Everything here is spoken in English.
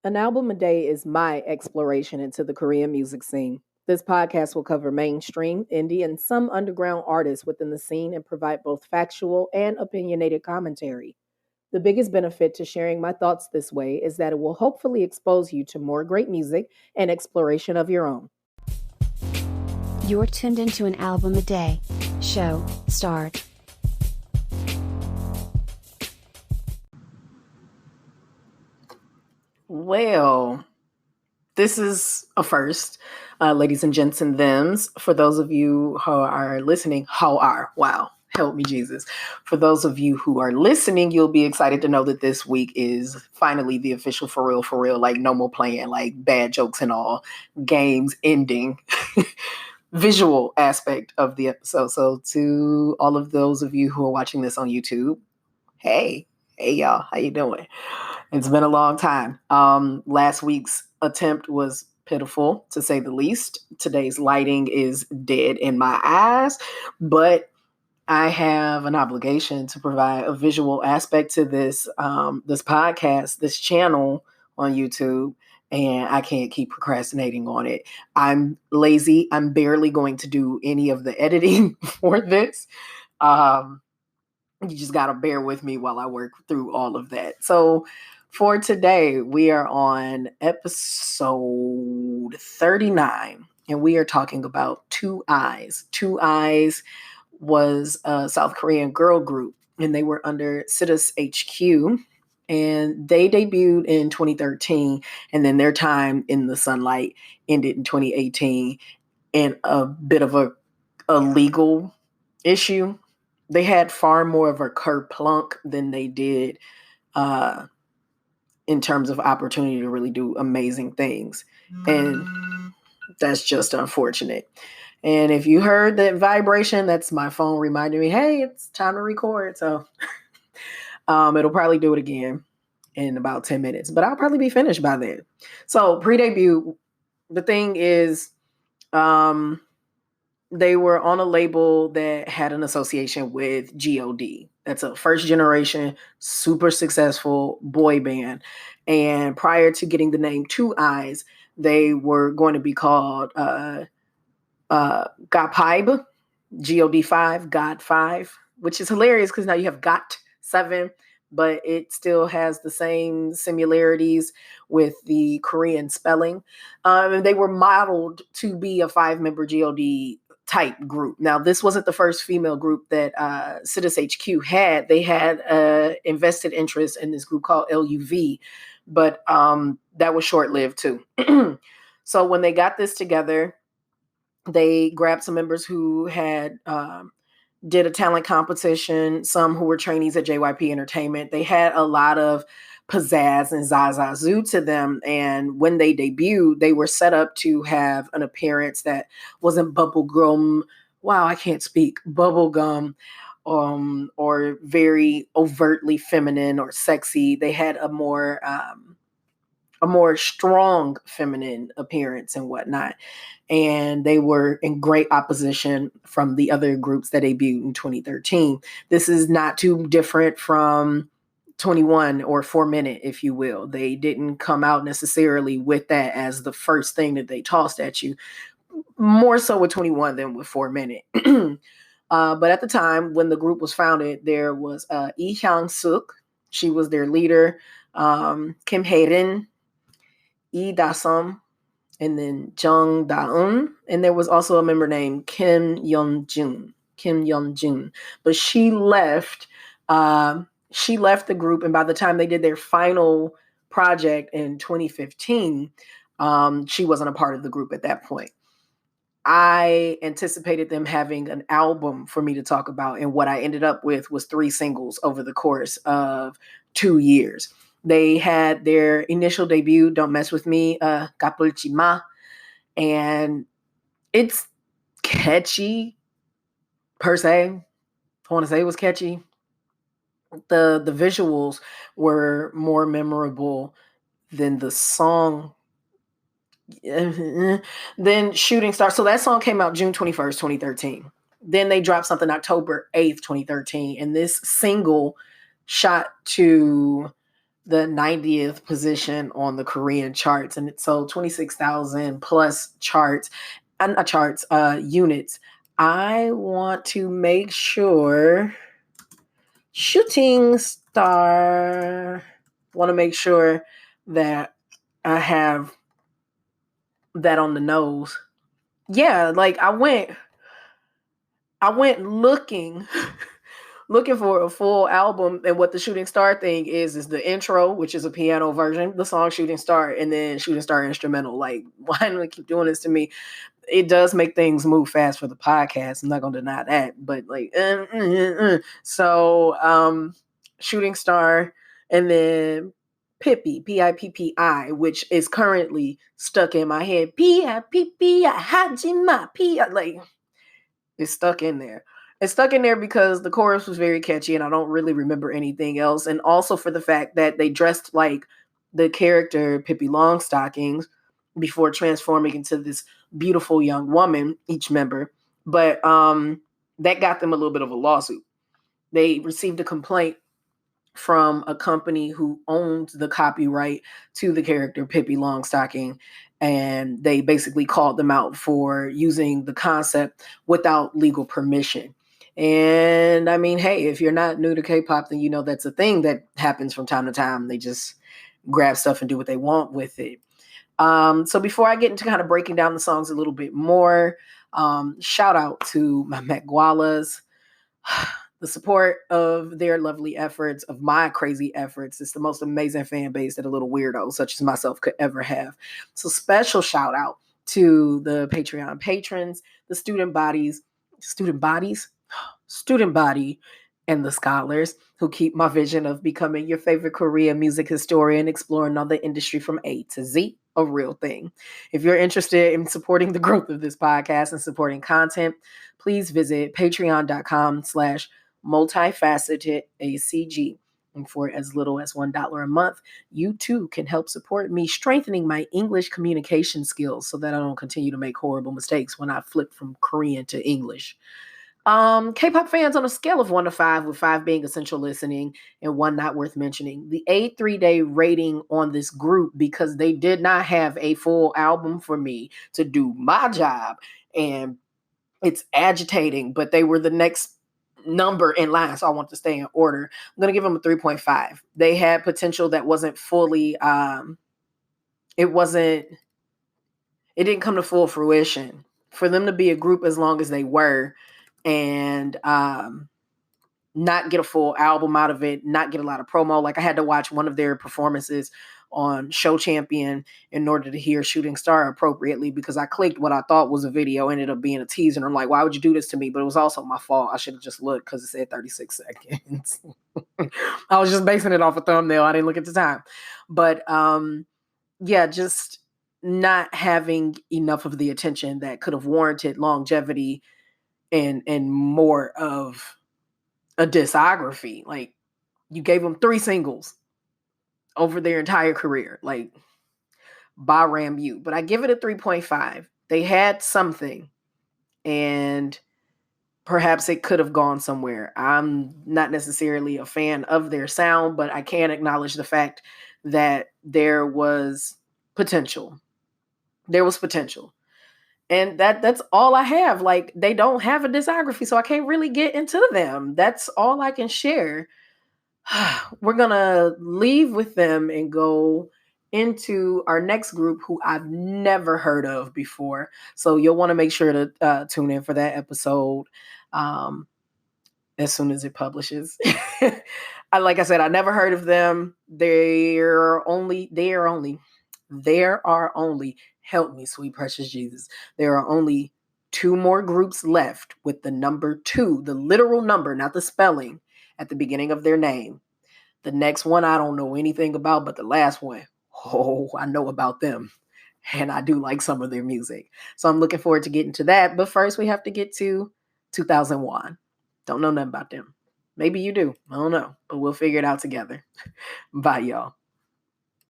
An album a day is my exploration into the Korean music scene. This podcast will cover mainstream, indie, and some underground artists within the scene and provide both factual and opinionated commentary. The biggest benefit to sharing my thoughts this way is that it will hopefully expose you to more great music and exploration of your own. You're tuned into an album a day. Show start. Well, this is a first, ladies and gents and thems. For those of you who are listening, wow, help me, Jesus. For those of you who are listening, you'll be excited to know that this week is finally the official for real, like no more playing, like bad jokes and all, games ending, visual aspect of the episode. So to all of those of you who are watching this on YouTube, hey y'all, how you doing? It's been a long time. Last week's attempt was pitiful, to say the least. Today's lighting is dead in my eyes, but I have an obligation to provide a visual aspect to this this podcast, this channel on YouTube, and I can't keep procrastinating on it. I'm lazy. I'm barely going to do any of the editing for this. You just got to bear with me while I work through all of that. So for today, we are on episode 39, and we are talking about Two Eyes. Two Eyes was a South Korean girl group, and they were under Citus HQ, and they debuted in 2013, and then their time in the sunlight ended in 2018, and a bit of a legal issue. They had far more of a kerplunk than they did in terms of opportunity to really do amazing things. And that's just unfortunate. And if you heard that vibration, that's my phone reminding me, hey, it's time to record. So it'll probably do it again in about 10 minutes, but I'll probably be finished by then. So pre-debut, the thing is, they were on a label that had an association with GOD. That's a first generation, super successful boy band. And prior to getting the name Two Eyes, they were going to be called GOD5, GOD5, God5, which is hilarious because now you have GOT7, but it still has the same similarities with the Korean spelling. They were modeled to be a 5-member GOD type group. Now, this wasn't the first female group that Citus HQ had. They had invested interest in this group called LUV, but that was short-lived too. So when they got this together, they grabbed some members who had did a talent competition, some who were trainees at JYP Entertainment. They had a lot of pizzazz and zazazoo to them. And when they debuted, they were set up to have an appearance that wasn't bubblegum. Wow, I can't speak. Bubblegum or very overtly feminine or sexy. They had a more strong feminine appearance and whatnot. And they were in great opposition from the other groups that debuted in 2013. This is not too different from 21 or 4 Minute, if you will. They didn't come out necessarily with that as the first thing that they tossed at you. More so with 21 than with 4 Minute. But at the time when the group was founded, there was Lee Hyung-suk. She was their leader. Kim Hae-rin, Lee Da-sum, and then Jung Da-eun. And there was also a member named Kim Yeon-jun. But she left the group, and by the time they did their final project in 2015, she wasn't a part of the group at that point. I anticipated them having an album for me to talk about, and what I ended up with was 3 singles over the course of 2 years. They had their initial debut, Don't Mess With Me, Gapulchi Ma, and it's catchy per se. I want to say it was catchy. The visuals were more memorable than the song. Then Shooting Star. So that song came out June 21st, 2013. Then they dropped something October 8th, 2013. And this single shot to the 90th position on the Korean charts, and it sold 26,000 plus units. I want to make sure Shooting Star, want to make sure that I have that on the nose. Yeah, like I went looking for a full album, and what the Shooting Star thing is the intro, which is a piano version, the song Shooting Star, and then Shooting Star instrumental. Like, why do they keep doing this to me? It does make things move fast for the podcast. I'm not gonna deny that, but like, so Shooting Star, and then Pippi, Pippi, which is currently stuck in my head. Pippi, Hajima, like, it's stuck in there. It's stuck in there because the chorus was very catchy and I don't really remember anything else. And also for the fact that they dressed like the character Pippi Longstockings before transforming into this beautiful young woman, each member. But that got them a little bit of a lawsuit. They received a complaint from a company who owned the copyright to the character Pippi Longstocking, and they basically called them out for using the concept without legal permission. And I mean, hey, if you're not new to K-pop, then you know that's a thing that happens from time to time. They just grab stuff and do what they want with it. So before I get into kind of breaking down the songs a little bit more, shout out to my Megwalas. The support of their lovely efforts, of my crazy efforts. It's the most amazing fan base that a little weirdo such as myself could ever have. So special shout out to the Patreon patrons, the student body, and the scholars who keep my vision of becoming your favorite Korean music historian, exploring all the industry from A to Z, a real thing. If you're interested in supporting the growth of this podcast and supporting content, please visit patreon.com/multifacetedacg. And for as little as $1 a month, you too can help support me strengthening my English communication skills so that I don't continue to make horrible mistakes when I flip from Korean to English. K-pop fans, on a scale of 1 to 5, with 5 being essential listening and 1 not worth mentioning, the A3Day rating on this group, because they did not have a full album for me to do my job, and it's agitating, but they were the next number in line, so I want to stay in order. I'm going to give them a 3.5. They had potential that wasn't fully, it didn't come to full fruition. For them to be a group as long as they were, and not get a full album out of it, not get a lot of promo. Like, I had to watch one of their performances on Show Champion in order to hear Shooting Star appropriately, because I clicked what I thought was a video, ended up being a teaser, and I'm like, why would you do this to me? But it was also my fault. I should have just looked because it said 36 seconds. I was just basing it off a thumbnail. I didn't look at the time. But yeah, just not having enough of the attention that could have warranted longevity and more of a discography. Like, you gave them 3 singles over their entire career. Like, Baram you. But I give it a 3.5. They had something, and perhaps it could have gone somewhere. I'm not necessarily a fan of their sound, but I can acknowledge the fact that there was potential. There was potential. And that's all I have. Like, they don't have a discography, so I can't really get into them. That's all I can share. We're going to leave with them and go into our next group, who I've never heard of before. So you'll want to make sure to tune in for that episode as soon as it publishes. Like I said, I never heard of them. There are only, help me, sweet precious Jesus, there are only 2 more groups left with the number 2, the literal number, not the spelling, at the beginning of their name. The next one I don't know anything about, but the last one, I know about them. And I do like some of their music. So I'm looking forward to getting to that. But first we have to get to 2001. Don't know nothing about them. Maybe you do. I don't know. But we'll figure it out together. Bye, y'all.